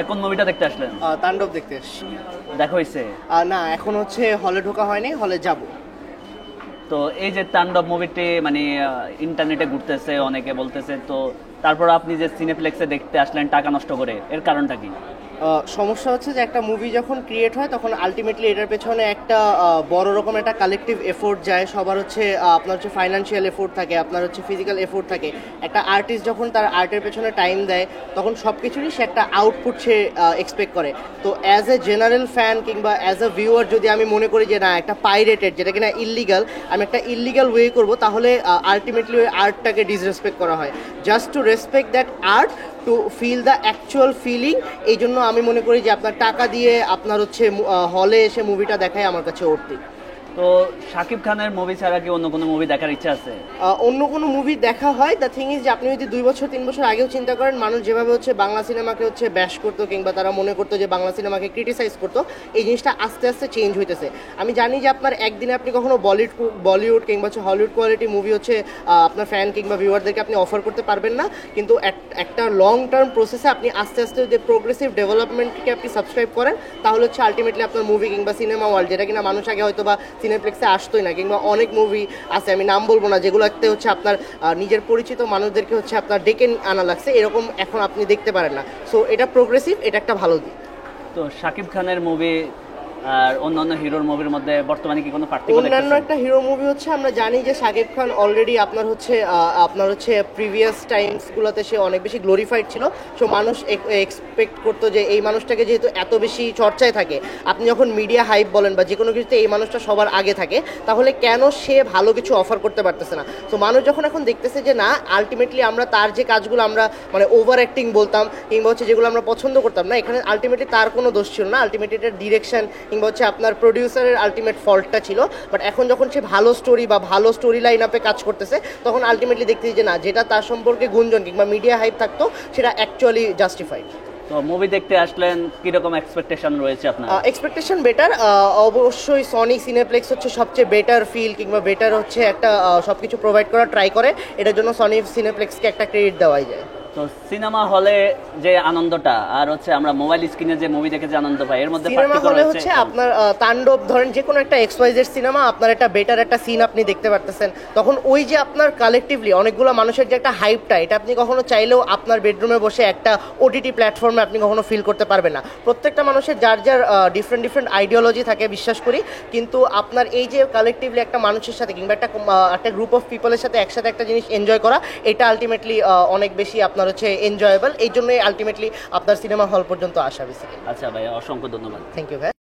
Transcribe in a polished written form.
কোন মুভিটা দেখতে আসলেন? তাণ্ডব দেখতে এসেছি। দেখা হয়েছে? না, এখন হচ্ছে হলে ঢোকা হয়নি, হলে যাব। তো এই যে তাণ্ডব মুভিটি মানে ইন্টারনেটে ঘুরতেছে, অনেকে বলতেছে, তো তারপর আপনি যে সিনেপ্লেক্সে দেখতে আসলেন টাকা নষ্ট করে, এর কারণটা কি? সমস্যা হচ্ছে যে একটা মুভি যখন ক্রিয়েট হয় তখন আলটিমেটলি এটার পেছনে একটা বড় রকম একটা কালেকটিভ এফোর্ট যায়। সবার হচ্ছে আপনার হচ্ছে ফাইন্যান্সিয়াল এফোর্ট থাকে, আপনার হচ্ছে ফিজিক্যাল এফোর্ট থাকে। একটা আর্টিস্ট যখন তার আর্টের পেছনে টাইম দেয় তখন সব কিছুরই সে একটা আউটপুট সে এক্সপেক্ট করে। তো অ্যাজ এ জেনারেল ফ্যান কিংবা অ্যাজ এ ভিউয়ার যদি আমি মনে করি যে না একটা পাইরেটেড, যেটা কিনা ইললিগাল, আমি একটা ইললিগাল ওয়ে করবো, তাহলে আলটিমেটলি ওই আর্টটাকে ডিসরেসপেক্ট করা হয়। Just to respect that art, to feel the actual feeling. এই জন্য আমি মনে করি যে আপনার টাকা দিয়ে আপনার হচ্ছে হলে এসে মুভিটা দেখাই আমার কাছে অর্থী। তো শাকিব খানের মুভি ছাড়া কি অন্য কোনো মুভি দেখার ইচ্ছা আছে? অন্য কোনো মুভি দেখা হয়। দ্য থিং ইজ যে আপনি যদি 2 বছর 3 বছর আগেও চিন্তা করেন, মানুষ যেভাবে হচ্ছে বাংলা সিনেমাকে হচ্ছে ব্যাশ করতো কিংবা তারা মনে করতো যে বাংলা সিনেমাকে ক্রিটিসাইজ করতো, এই জিনিসটা আস্তে আস্তে চেঞ্জ হইতেছে। আমি জানি যে আপনার একদিনে আপনি কখনো বলিউড কিংবা হচ্ছে হলিউড কোয়ালিটি মুভি হচ্ছে আপনার ফ্যান কিংবা ভিউয়ারদেরকে আপনি অফার করতে পারবেন না, কিন্তু একটা লং টার্ম প্রসেসে আপনি আস্তে আস্তে যে প্রোগ্রেসিভ ডেভেলপমেন্টকে আপনি সাবস্ক্রাইব করেন, তাহলে হচ্ছে আলটিমেটলি আপনার মুভি কিংবা সিনেমা ওয়ার্ল্ড, যেটা কিনা মানুষ আগে হয়তো বা সিনেপ্লেক্সে আসতোই না, কিংবা অনেক মুভি আছে আমি নাম বলবো না যেগুলোতে হচ্ছে আপনার নিজের পরিচিত মানুষদেরকে হচ্ছে আপনার ডেকে আনা লাগছে, এরকম এখন আপনি দেখতে পারেন না। সো এটা প্রোগ্রেসিভ, এটা একটা ভালো দিক। তো শাকিব খানের মুভি আর অন্যান্য হিরোর মুভির মধ্যে বর্তমানে কি কোনো পার্থক্য? অন্যান্য একটা হিরো মুভি হচ্ছে আমরা জানি যে শাকিব খান অলরেডি আপনার হচ্ছে প্রিভিয়াস টাইমসগুলোতে সে অনেক বেশি গ্লোরিফাইড ছিল। সো মানুষ এক্সপেক্ট করতো যে এই মানুষটাকে যেহেতু এত বেশি চর্চায় থাকে, আপনি যখন মিডিয়া হাইপ বলেন বা যে কোনো কিছুতে এই মানুষটা সবার আগে থাকে, তাহলে কেন সে ভালো কিছু অফার করতে পারতেছে না? তো মানুষ যখন এখন দেখতেছে যে না, আলটিমেটলি আমরা তার যে কাজগুলো আমরা মানে ওভার অ্যাক্টিং বলতাম কিংবা হচ্ছে যেগুলো আমরা পছন্দ করতাম না, এখানে আলটিমেটলি তার কোনো দোষ ছিল না। আলটিমেটলি এটা ডিরেকশন কিংবা হচ্ছে আপনার প্রডিউসারের আলটিমেট ফল্টটা ছিল। বাট এখন যখন সে ভালো স্টোরি বা ভালো স্টোরি লাইন আপে কাজ করতেছে, তখন আলটিমেটলি দেখতেছি যে না, যেটা তার সম্পর্কে গুঞ্জন কিংবা মিডিয়া হাইপ থাকতো সেটা অ্যাকচুয়ালি জাস্টিফাইড। তো মুভি দেখতে আসলেন, কিরকম এক্সপেকটেশন রয়েছে আপনার? Expectation better. অবশ্যই সনি সিনেপ্লেক্স হচ্ছে সবচেয়ে বেটার ফিল কিংবা বেটার হচ্ছে একটা সব কিছু প্রোভাইড করা ট্রাই করে। এটার জন্য সনি সিনেপ্লেক্সকে একটা ক্রেডিট দেওয়াই যায়। তো সিনেমা হলে যে আনন্দটা আর হচ্ছে আমরা মোবাইল স্ক্রিনে যে মুভি দেখে যে আনন্দ পাই, এর মধ্যে সিনেমা হলে হচ্ছে আপনার তাণ্ডব ধরেন যে কোনো একটা এক্সওয়াইজেড সিনেমা, আপনার একটা বেটার একটা সিন আপনি দেখতে পারতেছেন, তখন ওই যে আপনার কালেকটিভলি অনেকগুলো মানুষের যে একটা হাইপটা, এটা আপনি কখনো চাইলেও আপনার বেডরুমে বসে একটা ওটিটি প্ল্যাটফর্মে আপনি কখনো ফিল করতে পারবেন না। প্রত্যেকটা মানুষের যার যার ডিফারেন্ট আইডিওলজি থাকে, বিশ্বাস করি, কিন্তু আপনার এই যে কালেকটিভলি একটা মানুষের সাথে কিংবা একটা গ্রুপ অফ পিপলের সাথে একসাথে একটা জিনিস এনজয় করা, এটা আলটিমেটলি অনেক বেশি আপনার হচ্ছে এনজয়েবল। এই জন্যই আলটিমেটলি আপনার সিনেমা হল পর্যন্ত আসা বেসিক্যালি। আচ্ছা ভাই, অসংখ্য ধন্যবাদ। থ্যাংক ইউ ভাই।